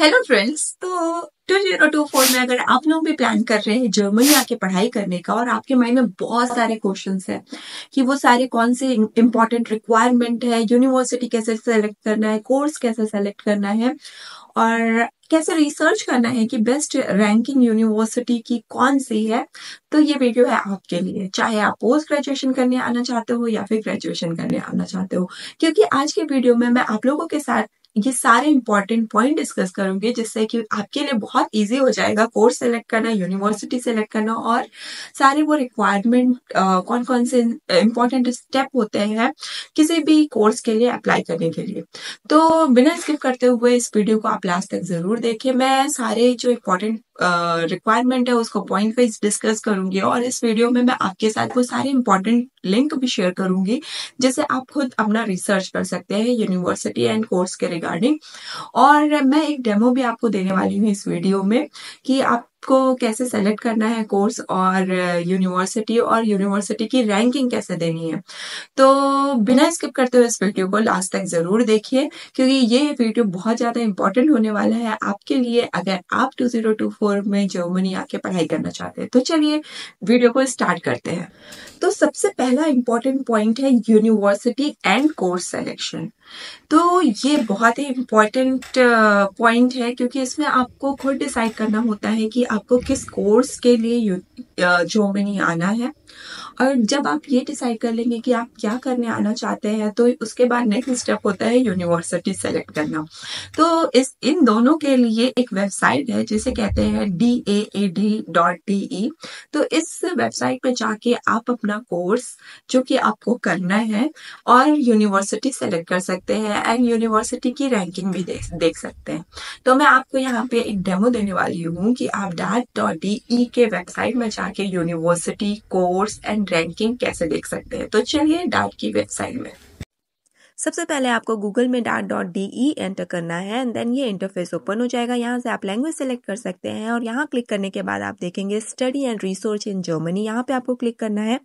Hello friends. तो 2024 में अगर आप लोग भी प्लान कर रहे हैं जर्मनी आके पढ़ाई करने का और आपके माइंड में बहुत सारे क्वेश्चंस हैं कि वो सारे कौन से इम्पोर्टेंट रिक्वायरमेंट है, यूनिवर्सिटी कैसे सेलेक्ट करना है, कोर्स कैसे सेलेक्ट करना है और कैसे रिसर्च करना है कि बेस्ट रैंकिंग यूनिवर्सिटी की कौन सी है, तो ये वीडियो है आपके लिए। चाहे आप पोस्ट ग्रेजुएशन करने आना चाहते हो या फिर ग्रेजुएशन करने आना चाहते हो, क्योंकि आज के वीडियो में मैं आप लोगों के साथ ये सारे इंपॉर्टेंट पॉइंट डिस्कस करूंगी जिससे कि आपके लिए बहुत इजी हो जाएगा कोर्स सेलेक्ट करना, यूनिवर्सिटी सेलेक्ट करना और सारे वो रिक्वायरमेंट कौन कौन से इंपॉर्टेंट स्टेप होते हैं किसी भी कोर्स के लिए अप्लाई करने के लिए। तो बिना स्किप करते हुए इस वीडियो को आप लास्ट तक जरूर देखिए। मैं सारे जो इम्पोर्टेंट रिक्वायरमेंट है उसको पॉइंट वाइज डिस्कस करूंगी और इस वीडियो में मैं आपके साथ वो सारे इंपॉर्टेंट लिंक भी शेयर करूंगी जिससे आप खुद अपना रिसर्च कर सकते हैं यूनिवर्सिटी एंड कोर्स के रिगार्डिंग। और मैं एक डेमो भी आपको देने वाली हूँ इस वीडियो में कि आपको कैसे सेलेक्ट करना है कोर्स और यूनिवर्सिटी की रैंकिंग कैसे देनी है। तो बिना स्किप करते हुए इस वीडियो को लास्ट तक जरूर देखिए क्योंकि ये वीडियो बहुत ज्यादा इंपॉर्टेंट होने वाला है आपके लिए अगर आप 2024 में जर्मनी आके पढ़ाई करना चाहते हैं। तो चलिए वीडियो को स्टार्ट करते हैं। तो सबसे पहला इंपॉर्टेंट पॉइंट है यूनिवर्सिटी एंड कोर्स सिलेक्शन। तो ये बहुत ही इम्पोर्टेंट पॉइंट है क्योंकि इसमें आपको खुद डिसाइड करना होता है कि आपको किस कोर्स के लिए जर्मनी आना है। और जब आप ये डिसाइड कर लेंगे कि आप क्या करने आना चाहते हैं तो उसके बाद नेक्स्ट स्टेप होता है यूनिवर्सिटी सेलेक्ट करना। तो इन दोनों के लिए एक वेबसाइट है जिसे कहते हैं DAAD.de। तो इस वेबसाइट पे जाके आप अपना कोर्स जो कि आपको करना है और यूनिवर्सिटी सेलेक्ट कर सकते हैं एंड यूनिवर्सिटी की रैंकिंग भी देख सकते हैं। तो मैं आपको यहाँ पे एक डेमो देने वाली हूँ कि आप DAAD.de के वेबसाइट में जाके यूनिवर्सिटी, कोर्स एंड रैंकिंग कैसे देख सकते हैं। तो चलिए डाट की वेबसाइट में सबसे पहले आपको गूगल में DAAD.de एंटर करना है एंड देन ये इंटरफेस ओपन हो जाएगा। यहाँ से आप लैंग्वेज सेलेक्ट कर सकते हैं और यहाँ क्लिक करने के बाद आप देखेंगे study and research in Germany. यहाँ पे आपको क्लिक करना है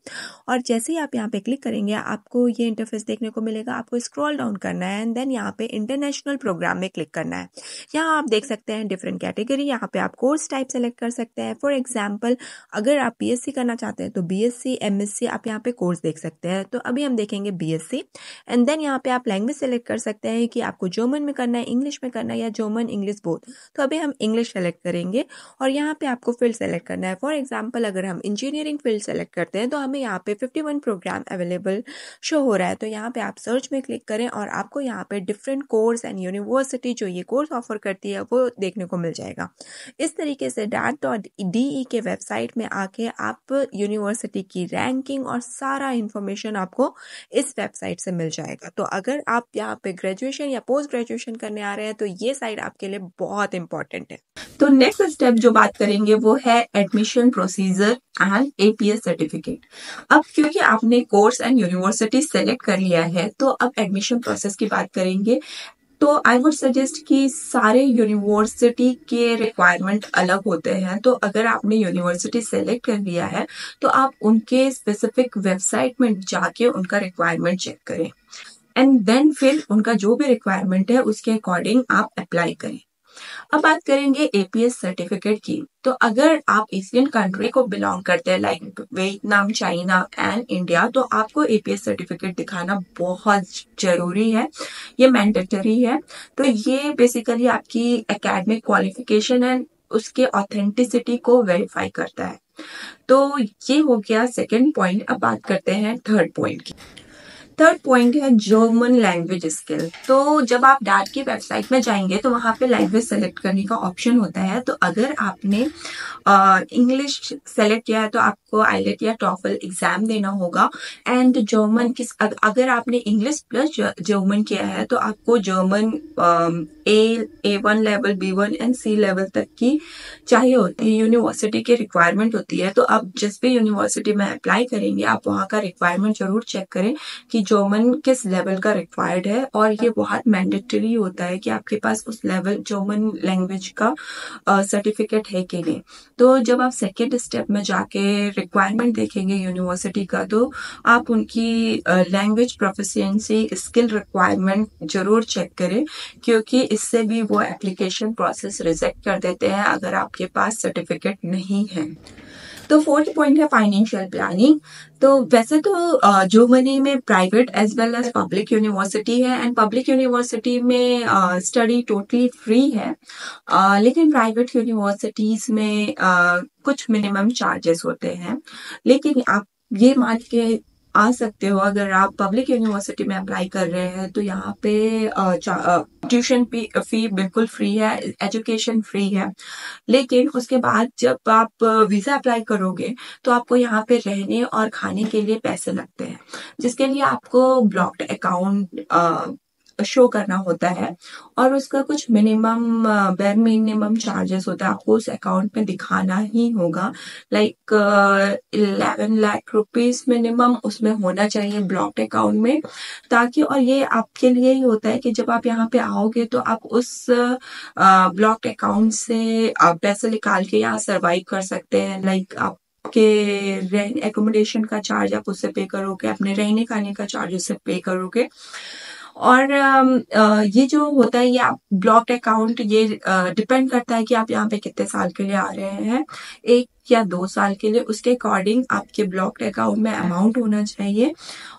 और जैसे ही आप यहाँ पे क्लिक करेंगे आपको ये इंटरफेस देखने को मिलेगा। आपको स्क्रॉल डाउन करना है एंड देन यहाँ पे इंटरनेशनल प्रोग्राम में क्लिक करना है। यहाँ आप देख सकते हैं डिफरेंट कैटेगरी। यहाँ पे आप कोर्स टाइप सेलेक्ट कर सकते हैं। फॉर एग्जाम्पल अगर आप BSc करना चाहते हैं तो BSc, MSc आप यहाँ पे कोर्स देख सकते हैं। तो अभी हम देखेंगे BSc एंड देन यहाँ पे आप लैंग्वेज सेलेक्ट कर सकते हैं कि आपको जर्मन में करना है, इंग्लिश में करना है या जर्मन इंग्लिश बोथ। तो अभी हम इंग्लिश सेलेक्ट करेंगे और यहाँ पे आपको फील्ड सेलेक्ट करना है। फॉर एग्जांपल अगर हम इंजीनियरिंग फील्ड सेलेक्ट करते हैं तो हमें यहाँ पे 51 प्रोग्राम अवेलेबल शो हो रहा है। तो यहाँ पे आप सर्च में क्लिक करें और आपको यहाँ पे डिफरेंट कोर्स एंड यूनिवर्सिटी जो ये कोर्स ऑफर करती है वो देखने को मिल जाएगा। इस तरीके से DAAD.de के वेबसाइट में आके आप यूनिवर्सिटी की रैंकिंग और सारा इंफॉर्मेशन आपको इस वेबसाइट से मिल जाएगा। तो अगर आप यहाँ पे ग्रेजुएशन या पोस्ट ग्रेजुएशन करने आ रहे हैं तो ये साइट आपके लिए बहुत इंपॉर्टेंट है। तो नेक्स्ट स्टेप जो बात करेंगे वो है admission procedure and APS certificate. अब क्योंकि आपने कोर्स एंड यूनिवर्सिटी सेलेक्ट कर लिया है तो अब एडमिशन प्रोसेस की बात करेंगे। तो आई वुड सजेस्ट कि सारे यूनिवर्सिटी के रिक्वायरमेंट अलग होते हैं। तो अगर आपने यूनिवर्सिटी सेलेक्ट कर लिया है तो आप उनके स्पेसिफिक वेबसाइट में जाके उनका रिक्वायरमेंट चेक करें एंड देन फिर उनका जो भी रिक्वायरमेंट है उसके अकॉर्डिंग आप अप्लाई करें। अब बात करेंगे APS सर्टिफिकेट की। तो अगर आप एशियन कंट्री को बिलोंग करते हैं like Vietnam, China and India तो आपको APS सर्टिफिकेट दिखाना बहुत जरूरी है, ये मैंडेटरी है। तो ये बेसिकली आपकी एकेडमिक क्वालिफिकेशन एंड उसके ऑथेंटिसिटी को वेरीफाई करता है। तो ये हो गया सेकेंड पॉइंट। अब बात करते हैं थर्ड पॉइंट की। थर्ड पॉइंट है जर्मन लैंग्वेज स्किल। तो जब आप DAAD की वेबसाइट में जाएंगे तो वहाँ पे लैंग्वेज सेलेक्ट करने का ऑप्शन होता है। तो अगर आपने इंग्लिश सेलेक्ट किया है तो आपको IELTS या TOEFL एग्जाम देना होगा एंड जर्मन अगर आपने इंग्लिश प्लस जर्मन किया है तो आपको German A1 level, B1 and C level तक की चाहिए होती है, यूनिवर्सिटी की रिक्वायरमेंट होती है। तो आप जिस भी यूनिवर्सिटी में अप्लाई करेंगे आप वहाँ का रिक्वायरमेंट जरूर चेक करें कि जर्मन किस लेवल का रिक्वायर्ड है, और ये बहुत मैंडेटरी होता है कि आपके पास उस लेवल जर्मन लैंग्वेज का सर्टिफिकेट है कि नहीं। तो जब आप सेकेंड स्टेप में जाके रिक्वायरमेंट देखेंगे यूनिवर्सिटी का, तो आप उनकी लैंग्वेज प्रोफिशिएंसी स्किल रिक्वायरमेंट जरूर चेक करें, क्योंकि इससे भी वो एप्लीकेशन प्रोसेस रिजेक्ट कर देते हैं अगर आपके पास सर्टिफिकेट नहीं है। तो फोर्थ पॉइंट है फाइनेंशियल प्लानिंग। तो वैसे तो जर्मनी में private as well as public university है, एंड पब्लिक यूनिवर्सिटी में स्टडी टोटली फ्री है, लेकिन प्राइवेट यूनिवर्सिटीज में कुछ मिनिमम चार्जेस होते हैं। लेकिन आप ये मान के आ सकते हो, अगर आप पब्लिक यूनिवर्सिटी में अप्लाई कर रहे हैं तो यहाँ पे ट्यूशन फी बिल्कुल फ्री है, एजुकेशन फ्री है। लेकिन उसके बाद जब आप वीजा अप्लाई करोगे तो आपको यहाँ पे रहने और खाने के लिए पैसे लगते हैं, जिसके लिए आपको ब्लॉक्ड अकाउंट शो करना होता है, और उसका कुछ मिनिमम बेर मिनिमम चार्जेस होता है, आपको उस अकाउंट में दिखाना ही होगा। लाइक 11 लाख रुपीस मिनिमम उसमें होना चाहिए ब्लॉक्ड अकाउंट में, ताकि, और ये आपके लिए ही होता है कि जब आप यहाँ पे आओगे तो आप उस ब्लॉक्ड अकाउंट से आप पैसे निकाल के यहाँ सरवाइव कर सकते हैं। लाइक आप के एकोमोडेशन का चार्ज आप उससे पे करोगे, अपने रहने खाने का चार्ज उससे पे करोगे। और ये जो होता है, ये आप ब्लॉक्ड अकाउंट, ये डिपेंड करता है कि आप यहाँ पे कितने साल के लिए आ रहे हैं, 1 या 2 साल के लिए, उसके अकॉर्डिंग आपके ब्लॉक्ड अकाउंट में अमाउंट होना चाहिए।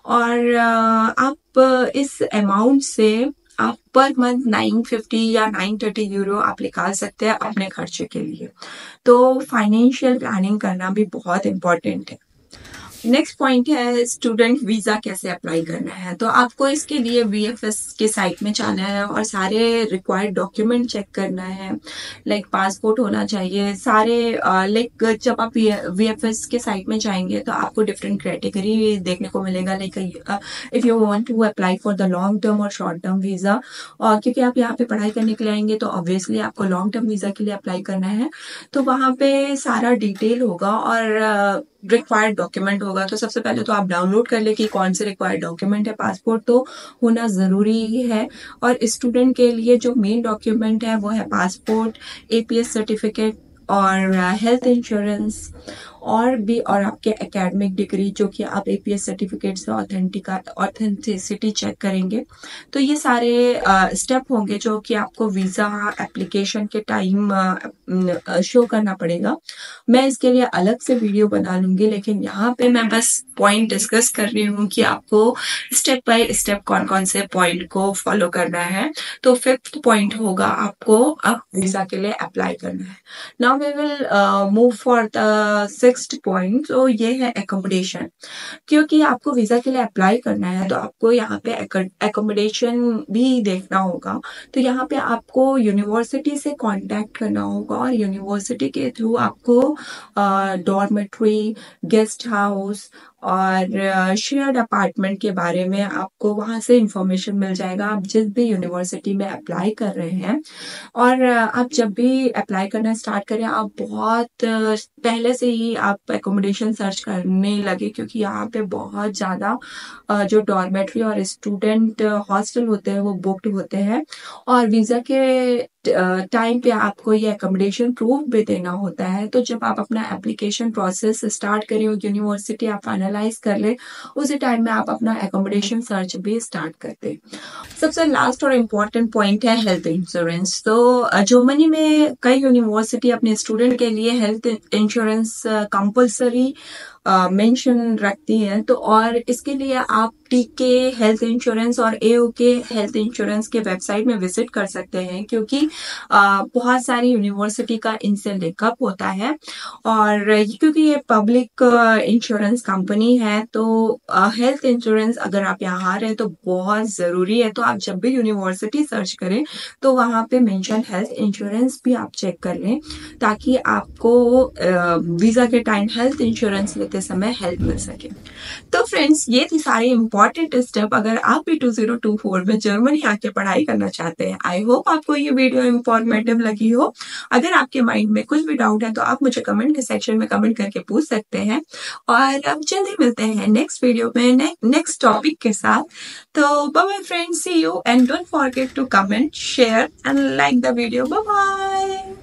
और आप इस अमाउंट से आप पर मंथ 950 या 930 यूरो आप निकाल सकते हैं अपने खर्चे के लिए। तो फाइनेंशियल प्लानिंग करना भी बहुत इम्पोर्टेंट है। नेक्स्ट पॉइंट है स्टूडेंट वीजा कैसे अप्लाई करना है। तो आपको इसके लिए VFS के साइट में जाना है और सारे रिक्वायर्ड डॉक्यूमेंट चेक करना है। लाइक पासपोर्ट होना चाहिए, सारे लाइक जब आप VFS के साइट में जाएंगे तो आपको डिफरेंट कैटेगरी देखने को मिलेगा। Like if you want to apply for the long term और शॉर्ट टर्म वीजा, और क्योंकि आप यहाँ पे पढ़ाई करने के लिए आएंगे तो ऑब्वियसली आपको लॉन्ग टर्म वीजा के लिए अप्लाई करना है, तो वहाँ पे सारा डिटेल होगा और रिक्वायर्ड डॉक्यूमेंट होगा। तो सबसे पहले तो आप डाउनलोड कर ले कि कौन से रिक्वायर्ड डॉक्यूमेंट है। पासपोर्ट तो होना जरूरी ही है, और स्टूडेंट के लिए जो मेन डॉक्यूमेंट है वो है पासपोर्ट, APS सर्टिफिकेट और हेल्थ इंश्योरेंस, और आपके एकेडमिक डिग्री, जो कि आप APS सर्टिफिकेट से ऑथेंटिसिटी चेक करेंगे। तो ये सारे स्टेप होंगे जो कि आपको वीजा एप्लीकेशन के टाइम शो करना पड़ेगा। मैं इसके लिए अलग से वीडियो बना लूंगी, लेकिन यहाँ पे मैं बस पॉइंट डिस्कस कर रही हूँ कि आपको स्टेप बाय स्टेप कौन कौन से पॉइंट को फॉलो करना है। तो 5th पॉइंट होगा आपको अब वीजा के लिए अप्लाई करना है। Now we will move for the 6th point. तो ये है एकोमोडेशन। क्योंकि आपको वीजा के लिए अप्लाई करना है तो आपको यहाँ पे एकोमोडेशन भी देखना होगा। तो यहाँ पे आपको यूनिवर्सिटी से कांटेक्ट करना होगा, और यूनिवर्सिटी के थ्रू आपको डॉर्मेट्री, गेस्ट हाउस और शेयर्ड अपार्टमेंट के बारे में आपको वहां से इंफॉर्मेशन मिल जाएगा, आप जिस भी यूनिवर्सिटी में अप्लाई कर रहे हैं। और आप जब भी अप्लाई करना स्टार्ट करें, आप बहुत पहले से ही आप एकोमोडेशन सर्च करने लगे, क्योंकि यहाँ पे बहुत ज़्यादा जो डॉर्मेट्री और स्टूडेंट हॉस्टल होते हैं वो बुक्ड होते हैं। और वीज़ा के टाइम पे आपको ये एकोमोडेशन प्रूफ भी देना होता है। तो जब आप अपना एप्लीकेशन प्रोसेस स्टार्ट करें और यूनिवर्सिटी आप फाइनलाइज कर ले, उसी टाइम में आप अपना एकोमोडेशन सर्च भी स्टार्ट कर दें। सबसे लास्ट और इम्पोर्टेंट पॉइंट है हेल्थ इंश्योरेंस। तो जर्मनी में कई यूनिवर्सिटी अपने स्टूडेंट के लिए हेल्थ इंश्योरेंस कंपल्सरी मेंशन रखती है। तो और इसके लिए आप TK हेल्थ इंश्योरेंस और AOK हेल्थ इंश्योरेंस के वेबसाइट में विजिट कर सकते हैं, क्योंकि बहुत सारी यूनिवर्सिटी का इनसे लिंकअप होता है। और क्योंकि ये पब्लिक इंश्योरेंस कंपनी है, तो हेल्थ इंश्योरेंस अगर आप यहाँ आ रहे हैं तो बहुत ज़रूरी है। तो आप जब भी यूनिवर्सिटी सर्च करें तो वहाँ पे मेंशन हेल्थ इंश्योरेंस भी आप चेक कर लें, ताकि आपको वीज़ा के टाइम हेल्थ इंश्योरेंस लेते करते समय हेल्प मिल सके। तो फ्रेंड्स, ये थी सारे इंपॉर्टेंट स्टेप अगर आप भी 2024 में जर्मनी आके पढ़ाई करना चाहते हैं। आई होप आपको ये वीडियो इंफॉर्मेटिव लगी हो। अगर आपके माइंड में कुछ भी डाउट है तो आप मुझे कमेंट के सेक्शन में कमेंट करके पूछ सकते हैं, और अब जल्दी मिलते हैं नेक्स्ट वीडियो में नेक्स्ट टॉपिक के साथ। तो bye bye friends, see you and don't forget to comment, share and like the video. Bye bye.